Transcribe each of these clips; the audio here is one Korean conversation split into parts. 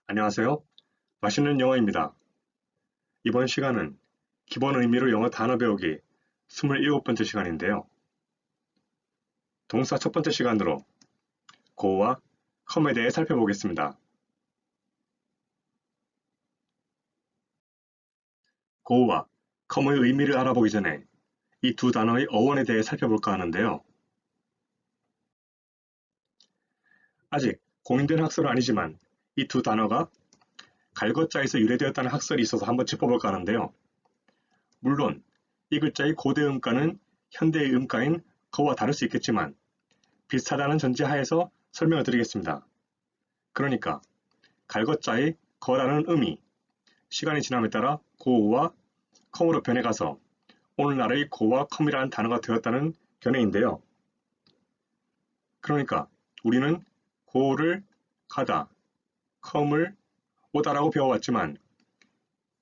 안녕하세요. 맛있는 영어입니다. 이번 시간은 기본 의미로 영어 단어 배우기 27번째 시간인데요. 동사 첫 번째 시간으로 go와 come에 대해 살펴보겠습니다. go와 come의 의미를 알아보기 전에 이 두 단어의 어원에 대해 살펴볼까 하는데요. 아직 공인된 학설은 아니지만 이 두 단어가 갈거자에서 유래되었다는 학설이 있어서 한번 짚어볼까 하는데요. 물론 이 글자의 고대 음가는 현대의 음가인 거와 다를 수 있겠지만 비슷하다는 전제하에서 설명을 드리겠습니다. 그러니까 갈것자의 거라는 음이 시간이 지남에 따라 고와 컴으로 변해가서 오늘날의 고와 컴이라는 단어가 되었다는 견해인데요. 그러니까 우리는 고를 가다, 컴을 오다라고 배워왔지만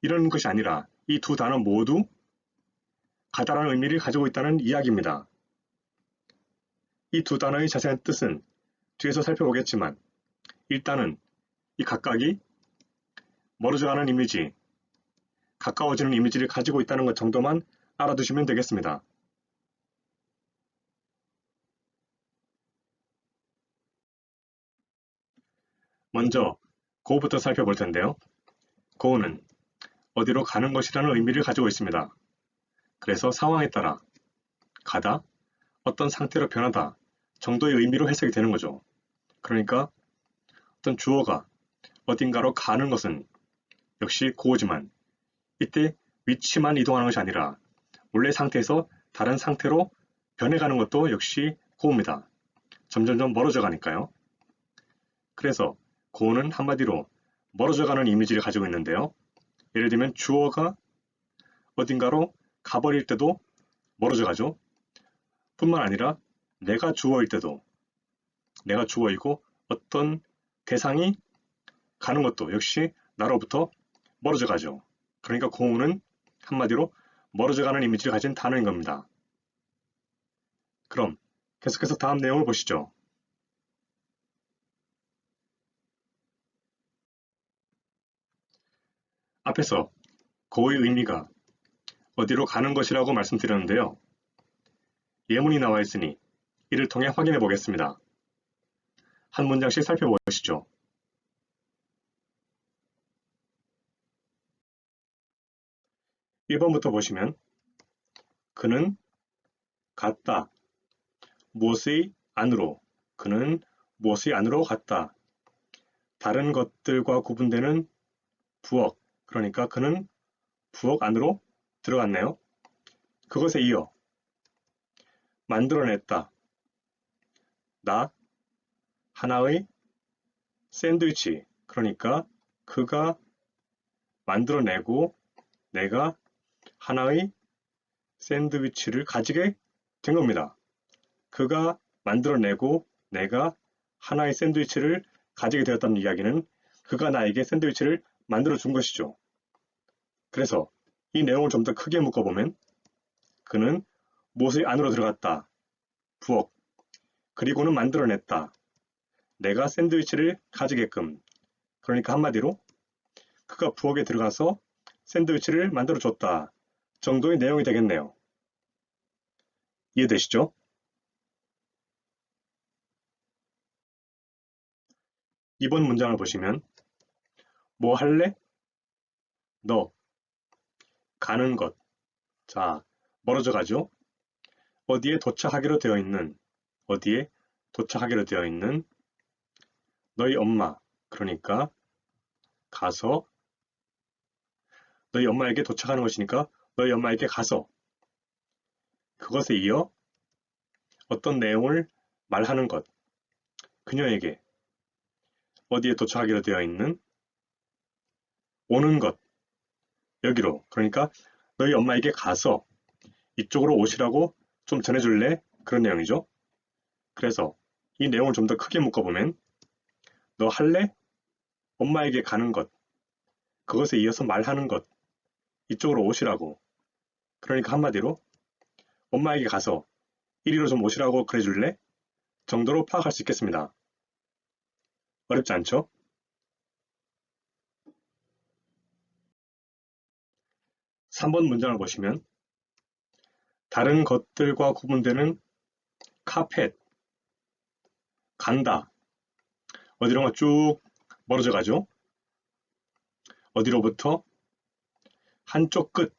이런 것이 아니라 이 두 단어 모두 가다라는 의미를 가지고 있다는 이야기입니다. 이 두 단어의 자세한 뜻은 뒤에서 살펴보겠지만 일단은 이 각각이 멀어져가는 이미지, 가까워지는 이미지를 가지고 있다는 것 정도만 알아두시면 되겠습니다. 먼저 go부터 살펴볼 텐데요. go는 어디로 가는 것이라는 의미를 가지고 있습니다. 그래서 상황에 따라 가다, 어떤 상태로 변하다 정도의 의미로 해석이 되는 거죠. 그러니까 어떤 주어가 어딘가로 가는 것은 역시 go지만 이때 위치만 이동하는 것이 아니라 원래 상태에서 다른 상태로 변해가는 것도 역시 go입니다. 점점점 멀어져 가니까요. 그래서 go는 한마디로 멀어져가는 이미지를 가지고 있는데요. 예를 들면 주어가 어딘가로 가버릴 때도 멀어져 가죠. 뿐만 아니라 내가 주어일 때도 내가 주어이고 어떤 대상이 가는 것도 역시 나로부터 멀어져 가죠. 그러니까 go는 한마디로 멀어져가는 이미지를 가진 단어인 겁니다. 그럼 계속해서 다음 내용을 보시죠. 앞에서 go의 의미가 어디로 가는 것이라고 말씀드렸는데요. 예문이 나와 있으니 이를 통해 확인해 보겠습니다. 한 문장씩 살펴보시죠. 1번부터 보시면 그는 갔다. 무엇의 안으로. 그는 무엇의 안으로 갔다. 다른 것들과 구분되는 부엌. 그러니까 그는 부엌 안으로 들어갔네요. 그것에 이어 만들어냈다. 나 하나의 샌드위치. 그러니까 그가 만들어내고 내가 하나의 샌드위치를 가지게 된 겁니다. 그가 만들어내고 내가 하나의 샌드위치를 가지게 되었다는 이야기는 그가 나에게 샌드위치를 만들어 준 것이죠. 그래서 이 내용을 좀 더 크게 묶어보면 그는 무엇의 안으로 들어갔다. 부엌. 그리고는 만들어냈다. 내가 샌드위치를 가지게끔. 그러니까 한마디로 그가 부엌에 들어가서 샌드위치를 만들어 줬다. 정도의 내용이 되겠네요. 이해되시죠? 2번 문장을 보시면 뭐 할래? 너 가는 것. 자, 멀어져 가죠? 어디에 도착하기로 되어 있는 어디에 도착하기로 되어 있는 너희 엄마. 그러니까 가서 너희 엄마에게 도착하는 것이니까 너희 엄마에게 가서 그것에 이어 어떤 내용을 말하는 것. 그녀에게 어디에 도착하기로 되어 있는 오는 것. 여기로. 그러니까 너희 엄마에게 가서 이쪽으로 오시라고 좀 전해줄래? 그런 내용이죠. 그래서 이 내용을 좀 더 크게 묶어보면 너 할래? 엄마에게 가는 것. 그것에 이어서 말하는 것. 이쪽으로 오시라고. 그러니까 한마디로 엄마에게 가서 이리로 좀 오시라고 그래줄래? 정도로 파악할 수 있겠습니다. 어렵지 않죠? 3번 문장을 보시면 다른 것들과 구분되는 카펫, 간다. 어디론가 쭉 멀어져 가죠. 어디로부터? 한쪽 끝,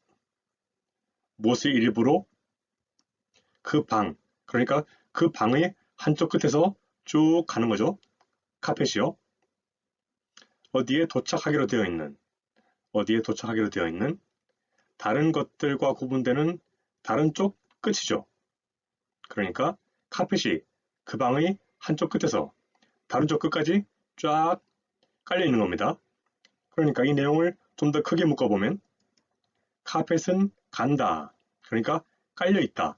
무엇의 일부로? 그 방, 그러니까 그 방의 한쪽 끝에서 쭉 가는 거죠. 카펫이요. 어디에 도착하기로 되어 있는, 어디에 도착하기로 되어 있는 다른 것들과 구분되는 다른 쪽 끝이죠. 그러니까 카펫이 그 방의 한쪽 끝에서 다른 쪽 끝까지 쫙 깔려 있는 겁니다. 그러니까 이 내용을 좀 더 크게 묶어보면 카펫은 간다. 그러니까 깔려 있다.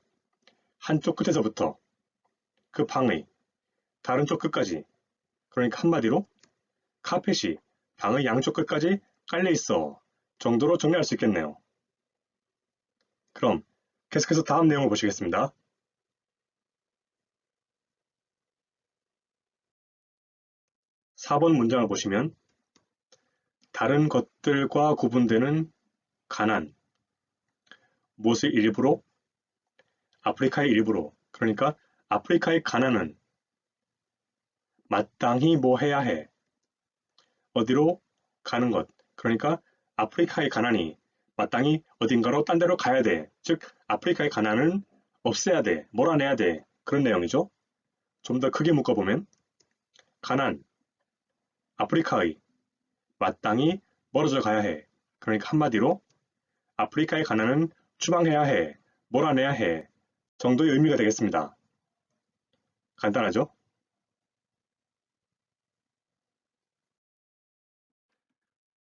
한쪽 끝에서부터 그 방의 다른 쪽 끝까지. 그러니까 한마디로 카펫이 방의 양쪽 끝까지 깔려 있어 정도로 정리할 수 있겠네요. 그럼 계속해서 다음 내용을 보시겠습니다. 4번 문장을 보시면 다른 것들과 구분되는 가난, 무엇의 일부로? 아프리카의 일부로. 그러니까 아프리카의 가난은 마땅히 뭐 해야 해? 어디로 가는 것. 그러니까 아프리카의 가난이 마땅히 어딘가로 딴 데로 가야 돼. 즉 아프리카의 가난은 없애야 돼. 몰아내야 돼. 그런 내용이죠. 좀 더 크게 묶어보면 가난, 아프리카의 마땅히 멀어져 가야 해. 그러니까 한마디로 아프리카의 가난은 추방해야 해. 몰아내야 해. 정도의 의미가 되겠습니다. 간단하죠?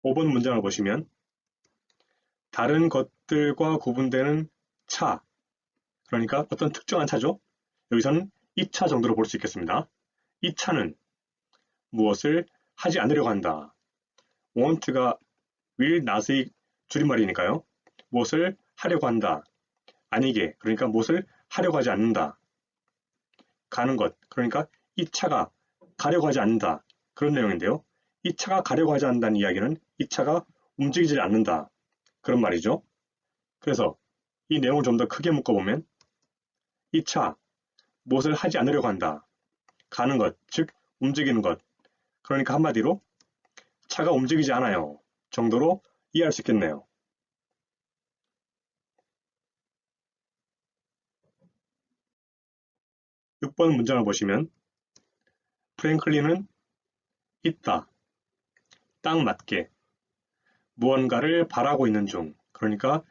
5번 문장을 보시면 다른 것들과 구분되는 차, 그러니까 어떤 특정한 차죠. 여기서는 이 차 정도로 볼 수 있겠습니다. 이 차는 무엇을 하지 않으려고 한다. want가 will not의 줄임말이니까요. 무엇을 하려고 한다. 아니게, 그러니까 무엇을 하려고 하지 않는다. 가는 것, 그러니까 이 차가 가려고 하지 않는다. 그런 내용인데요. 이 차가 가려고 하지 않는다는 이야기는 이 차가 움직이지 않는다. 그런 말이죠. 그래서 이 내용을 좀 더 크게 묶어보면 이 차, 무엇을 하지 않으려고 한다. 가는 것, 즉 움직이는 것. 그러니까 한마디로 차가 움직이지 않아요. 정도로 이해할 수 있겠네요. 6번 문장을 보시면 프랭클린은 있다. 딱 맞게 무언가를 바라고 있는 중. 그러니까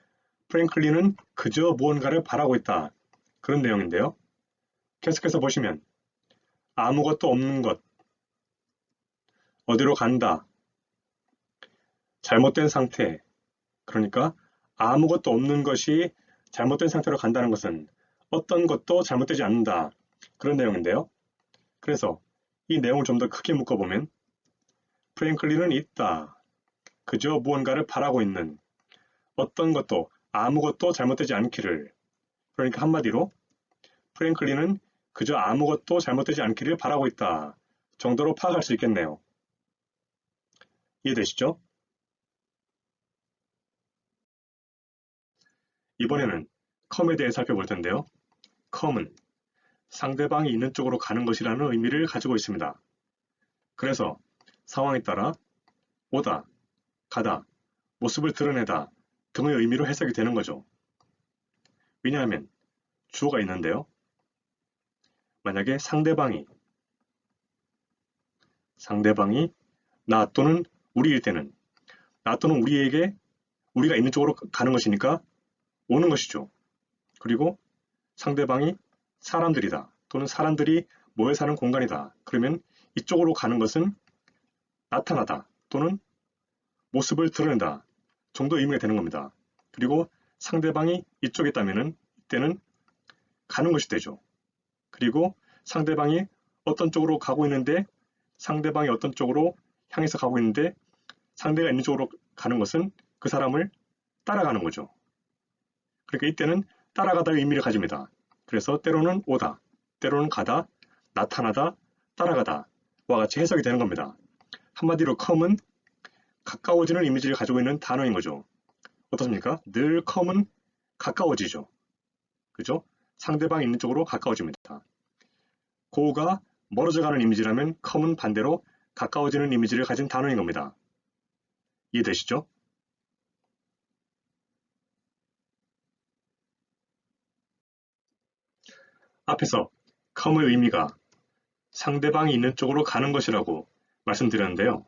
프랭클린은 그저 무언가를 바라고 있다. 그런 내용인데요. 계속해서 보시면 아무것도 없는 것, 어디로 간다, 잘못된 상태. 그러니까 아무것도 없는 것이 잘못된 상태로 간다는 것은 어떤 것도 잘못되지 않는다. 그런 내용인데요. 그래서 이 내용을 좀 더 크게 묶어보면 프랭클린은 있다. 그저 무언가를 바라고 있는 어떤 것도 아무것도 잘못되지 않기를. 그러니까 한마디로 프랭클린은 그저 아무것도 잘못되지 않기를 바라고 있다. 정도로 파악할 수 있겠네요. 이해되시죠? 이번에는 come에 대해 살펴볼 텐데요. come은 상대방이 있는 쪽으로 가는 것이라는 의미를 가지고 있습니다. 그래서 상황에 따라 오다, 가다, 모습을 드러내다 등의 의미로 해석이 되는 거죠. 왜냐하면 주어가 있는데요. 만약에 상대방이 나 또는 우리일 때는 나 또는 우리에게 우리가 있는 쪽으로 가는 것이니까 오는 것이죠. 그리고 상대방이 사람들이다 또는 사람들이 모여 사는 공간이다. 그러면 이쪽으로 가는 것은 나타나다 또는 모습을 드러낸다 정도 의미가 되는 겁니다. 그리고 상대방이 이쪽에 있다면 이때는 가는 것이 되죠. 그리고 상대방이 어떤 쪽으로 가고 있는데 상대방이 어떤 쪽으로 향해서 가고 있는데 상대가 있는 쪽으로 가는 것은 그 사람을 따라가는 거죠. 그러니까 이때는 따라가다의 의미를 가집니다. 그래서 때로는 오다, 때로는 가다, 나타나다, 따라가다 와 같이 해석이 되는 겁니다. 한마디로 come은 가까워지는 이미지를 가지고 있는 단어인 거죠. 어떻습니까? 늘 come은 가까워지죠. 그죠? 상대방이 있는 쪽으로 가까워집니다. go가 멀어져가는 이미지라면 come은 반대로 가까워지는 이미지를 가진 단어인 겁니다. 이해되시죠? 앞에서 come의 의미가 상대방이 있는 쪽으로 가는 것이라고 말씀드렸는데요.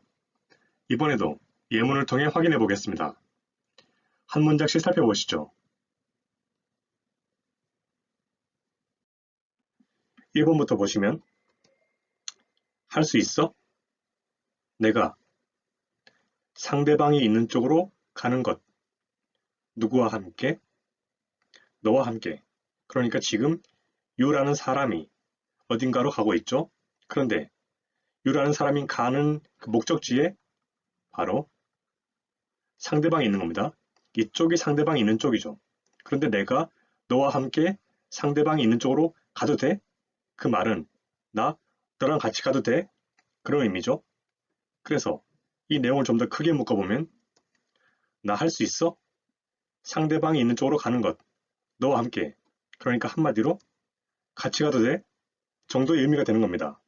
이번에도 예문을 통해 확인해 보겠습니다. 한 문장씩 살펴보시죠. 1번부터 보시면 할 수 있어? 내가 상대방이 있는 쪽으로 가는 것. 누구와 함께? 너와 함께. 그러니까 지금 유라는 사람이 어딘가로 가고 있죠? 그런데 유라는 사람이 가는 그 목적지에 바로 상대방이 있는 겁니다. 이쪽이 상대방이 있는 쪽이죠. 그런데 내가 너와 함께 상대방이 있는 쪽으로 가도 돼? 그 말은 너랑 같이 가도 돼? 그런 의미죠. 그래서 이 내용을 좀 더 크게 묶어보면 나 할 수 있어? 상대방이 있는 쪽으로 가는 것. 너와 함께. 그러니까 한마디로 같이 가도 돼? 정도의 의미가 되는 겁니다.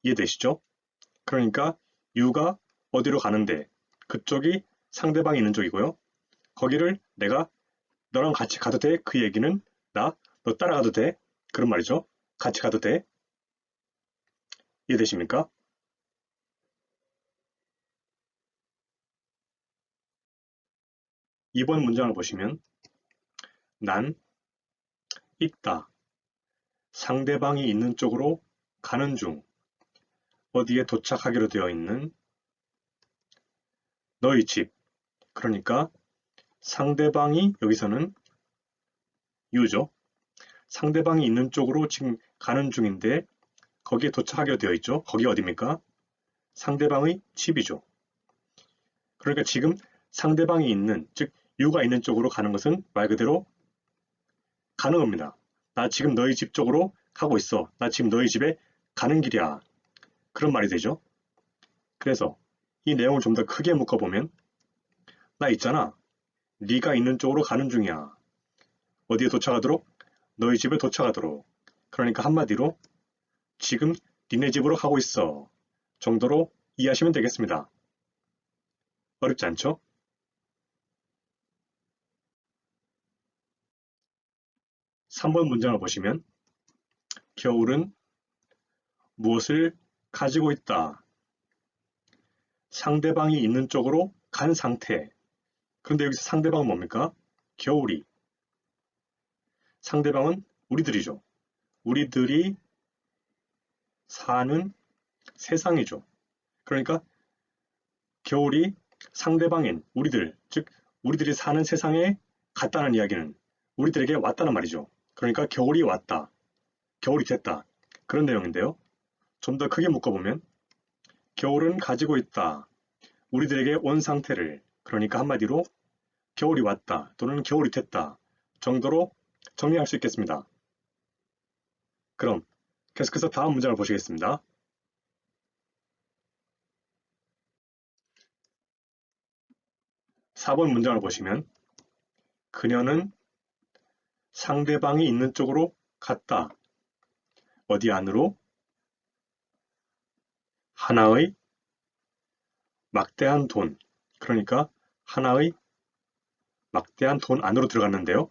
이해되시죠? 그러니까 유가 어디로 가는데 그쪽이 상대방이 있는 쪽이고요. 거기를 내가 너랑 같이 가도 돼? 그 얘기는 너 따라가도 돼? 그런 말이죠. 같이 가도 돼? 이해되십니까? 2번 문장을 보시면 난 있다. 상대방이 있는 쪽으로 가는 중. 어디에 도착하기로 되어 있는 너희 집. 그러니까 상대방이 여기서는 유죠. 상대방이 있는 쪽으로 지금 가는 중인데 거기에 도착하기로 되어 있죠. 거기 어디입니까? 상대방의 집이죠. 그러니까 지금 상대방이 있는, 즉 유가 있는 쪽으로 가는 것은 말 그대로 가는 겁니다. 나 지금 너희 집 쪽으로 가고 있어. 나 지금 너희 집에 가는 길이야. 그런 말이 되죠. 그래서 이 내용을 좀 더 크게 묶어보면 나 있잖아. 네가 있는 쪽으로 가는 중이야. 어디에 도착하도록? 너희 집에 도착하도록. 그러니까 한마디로 지금 니네 집으로 가고 있어. 정도로 이해하시면 되겠습니다. 어렵지 않죠? 3번 문장을 보시면 겨울은 무엇을 가지고 있다. 상대방이 있는 쪽으로 간 상태. 그런데 여기서 상대방은 뭡니까? 겨울이. 상대방은 우리들이죠. 우리들이 사는 세상이죠. 그러니까 겨울이 상대방인 우리들, 즉 우리들이 사는 세상에 갔다는 이야기는 우리들에게 왔다는 말이죠. 그러니까 겨울이 왔다. 겨울이 됐다. 그런 내용인데요. 좀 더 크게 묶어보면 겨울은 가지고 있다. 우리들에게 온 상태를, 그러니까 한마디로 겨울이 왔다 또는 겨울이 됐다 정도로 정리할 수 있겠습니다. 그럼 계속해서 다음 문장을 보시겠습니다. 4번 문장을 보시면 그녀는 상대방이 있는 쪽으로 갔다. 어디 안으로? 하나의 막대한 돈. 그러니까 하나의 막대한 돈 안으로 들어갔는데요.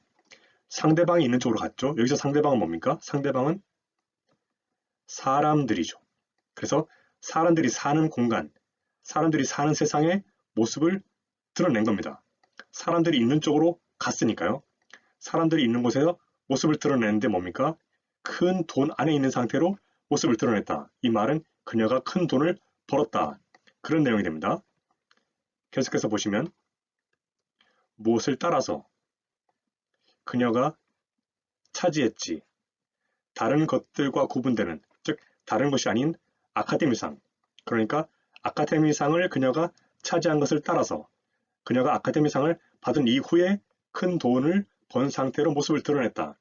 상대방이 있는 쪽으로 갔죠. 여기서 상대방은 뭡니까? 상대방은 사람들이죠. 그래서 사람들이 사는 공간, 사람들이 사는 세상의 모습을 드러낸 겁니다. 사람들이 있는 쪽으로 갔으니까요. 사람들이 있는 곳에서 모습을 드러내는데 뭡니까? 큰 돈 안에 있는 상태로 모습을 드러냈다. 이 말은 그녀가 큰 돈을 벌었다. 그런 내용이 됩니다. 계속해서 보시면 무엇을 따라서 그녀가 차지했지. 다른 것들과 구분되는, 즉 다른 것이 아닌 아카데미상. 그러니까 아카데미상을 그녀가 차지한 것을 따라서 그녀가 아카데미상을 받은 이후에 큰 돈을 번 상태로 모습을 드러냈다.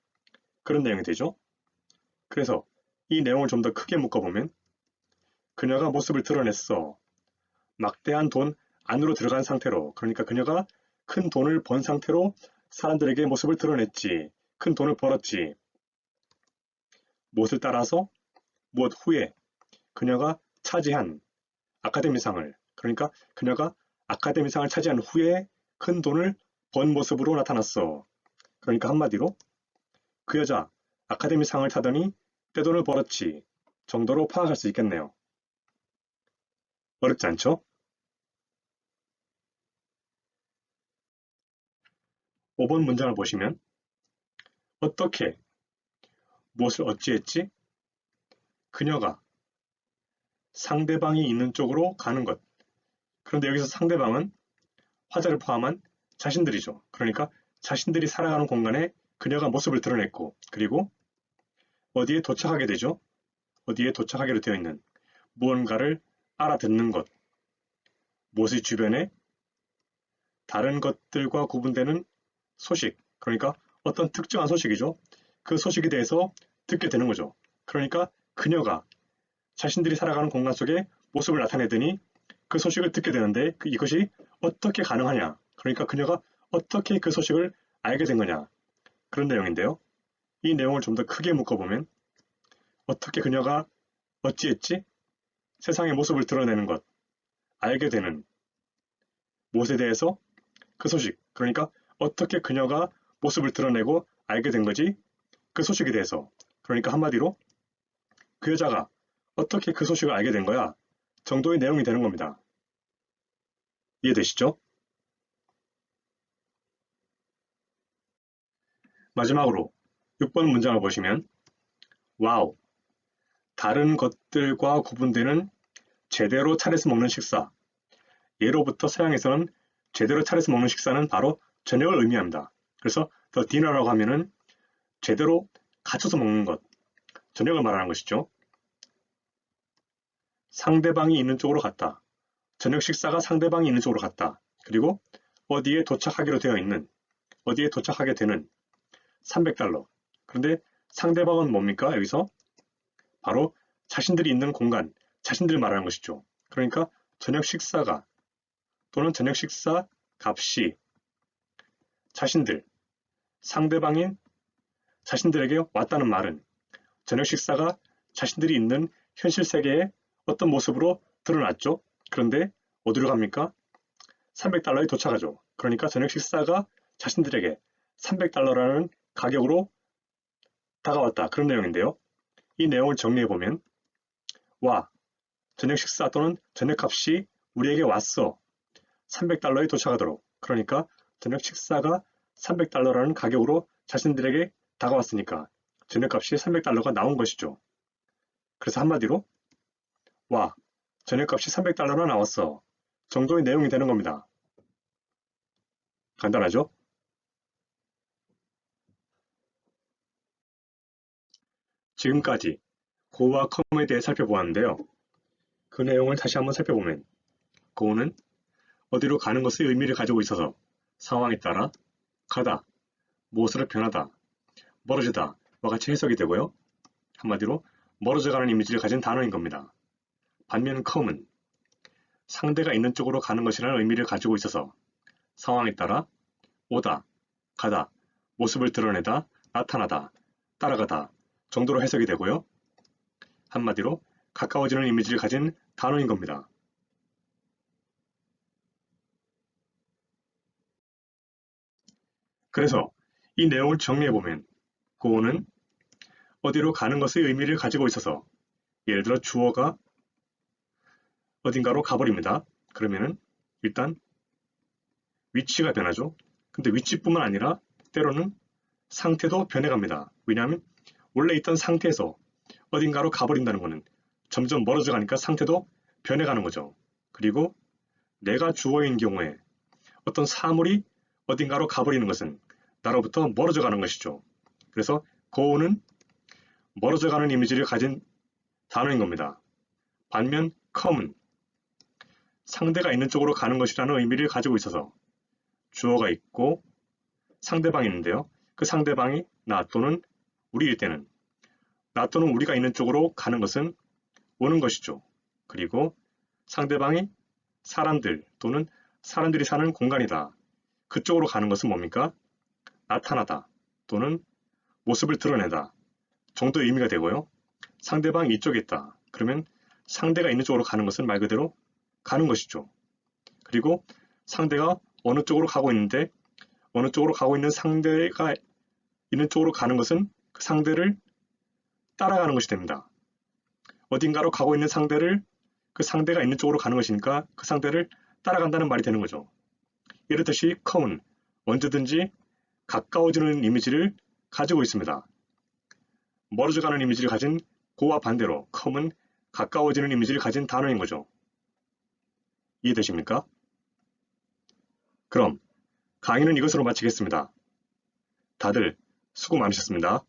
그런 내용이 되죠. 그래서 이 내용을 좀 더 크게 묶어보면 그녀가 모습을 드러냈어. 막대한 돈 안으로 들어간 상태로, 그러니까 그녀가 큰 돈을 번 상태로 사람들에게 모습을 드러냈지. 큰 돈을 벌었지. 무엇을 따라서? 무엇 후에 그녀가 차지한 아카데미상을, 그러니까 그녀가 아카데미상을 차지한 후에 큰 돈을 번 모습으로 나타났어. 그러니까 한마디로 그 여자 아카데미상을 타더니 떼돈을 벌었지 정도로 파악할 수 있겠네요. 어렵지 않죠? 5번 문장을 보시면 어떻게, 무엇을 어찌했지? 그녀가 상대방이 있는 쪽으로 가는 것. 그런데 여기서 상대방은 화자를 포함한 자신들이죠. 그러니까 자신들이 살아가는 공간에 그녀가 모습을 드러냈고, 그리고 어디에 도착하게 되죠? 어디에 도착하기로 되어 있는 무언가를 알아듣는 것, 무엇의 주변에 다른 것들과 구분되는 소식, 그러니까 어떤 특정한 소식이죠. 그 소식에 대해서 듣게 되는 거죠. 그러니까 그녀가 자신들이 살아가는 공간 속에 모습을 나타내더니 그 소식을 듣게 되는데 이것이 어떻게 가능하냐. 그러니까 그녀가 어떻게 그 소식을 알게 된 거냐. 그런 내용인데요. 이 내용을 좀 더 크게 묶어보면 어떻게 그녀가 어찌했지? 세상의 모습을 드러내는 것, 알게 되는 무엇에 대해서 그 소식, 그러니까 어떻게 그녀가 모습을 드러내고 알게 된 거지? 그 소식에 대해서. 그러니까 한마디로 그 여자가 어떻게 그 소식을 알게 된 거야? 정도의 내용이 되는 겁니다. 이해되시죠? 마지막으로 6번 문장을 보시면 와우, 다른 것들과 구분되는 제대로 차려서 먹는 식사. 예로부터 서양에서는 제대로 차려서 먹는 식사는 바로 저녁을 의미합니다. 그래서 더 디너라고 하면은 제대로 갖춰서 먹는 것, 저녁을 말하는 것이죠. 상대방이 있는 쪽으로 갔다. 저녁 식사가 상대방이 있는 쪽으로 갔다. 그리고 어디에 도착하기로 되어 있는, 어디에 도착하게 되는 300달러. 그런데 상대방은 뭡니까? 여기서 바로 자신들이 있는 공간, 자신들을 말하는 것이죠. 그러니까 저녁 식사가 또는 저녁 식사 값이 자신들, 상대방인 자신들에게 왔다는 말은 저녁 식사가 자신들이 있는 현실 세계의 어떤 모습으로 드러났죠. 그런데 어디로 갑니까? 300달러에 도착하죠. 그러니까 저녁 식사가 자신들에게 300달러라는 가격으로 다가왔다. 그런 내용인데요. 이 내용을 정리해보면 와, 저녁 식사 또는 저녁값이 우리에게 왔어. 300달러에 도착하도록. 그러니까 저녁 식사가 300달러라는 가격으로 자신들에게 다가왔으니까 저녁값이 300달러가 나온 것이죠. 그래서 한마디로 와, 저녁값이 300달러나 나왔어. 정도의 내용이 되는 겁니다. 간단하죠? 지금까지 고와 컴에 대해 살펴보았는데요. 그 내용을 다시 한번 살펴보면 고는 어디로 가는 것의 의미를 가지고 있어서 상황에 따라 가다, 무엇으로 변하다, 멀어지다 와 같이 해석이 되고요. 한마디로 멀어져가는 이미지를 가진 단어인 겁니다. 반면 come은 상대가 있는 쪽으로 가는 것이라는 의미를 가지고 있어서 상황에 따라 오다, 가다, 모습을 드러내다, 나타나다, 따라가다 정도로 해석이 되고요. 한마디로 가까워지는 이미지를 가진 단어인 겁니다. 그래서 이 내용을 정리해보면 고는 어디로 가는 것의 의미를 가지고 있어서 예를 들어 주어가 어딘가로 가버립니다. 그러면은 일단 위치가 변하죠. 근데 위치뿐만 아니라 때로는 상태도 변해갑니다. 왜냐하면 원래 있던 상태에서 어딘가로 가버린다는 것은 점점 멀어져 가니까 상태도 변해가는 거죠. 그리고 내가 주어인 경우에 어떤 사물이 어딘가로 가버리는 것은 나로부터 멀어져 가는 것이죠. 그래서 go는 멀어져 가는 이미지를 가진 단어인 겁니다. 반면 come은 상대가 있는 쪽으로 가는 것이라는 의미를 가지고 있어서 주어가 있고 상대방이 있는데요. 그 상대방이 나 또는 우리일 때는 나 또는 우리가 있는 쪽으로 가는 것은 오는 것이죠. 그리고 상대방이 사람들 또는 사람들이 사는 공간이다. 그쪽으로 가는 것은 뭡니까? 나타나다 또는 모습을 드러내다 정도의 의미가 되고요. 상대방이 이쪽에 있다. 그러면 상대가 있는 쪽으로 가는 것은 말 그대로 가는 것이죠. 그리고 상대가 어느 쪽으로 가고 있는데 어느 쪽으로 가고 있는 상대가 있는 쪽으로 가는 것은 그 상대를 따라가는 것이 됩니다. 어딘가로 가고 있는 상대를 그 상대가 있는 쪽으로 가는 것이니까 그 상대를 따라간다는 말이 되는 거죠. 이렇듯이 come은 언제든지 가까워지는 이미지를 가지고 있습니다. 멀어져가는 이미지를 가진 go와 반대로 come은 가까워지는 이미지를 가진 단어인 거죠. 이해되십니까? 그럼 강의는 이것으로 마치겠습니다. 다들 수고 많으셨습니다.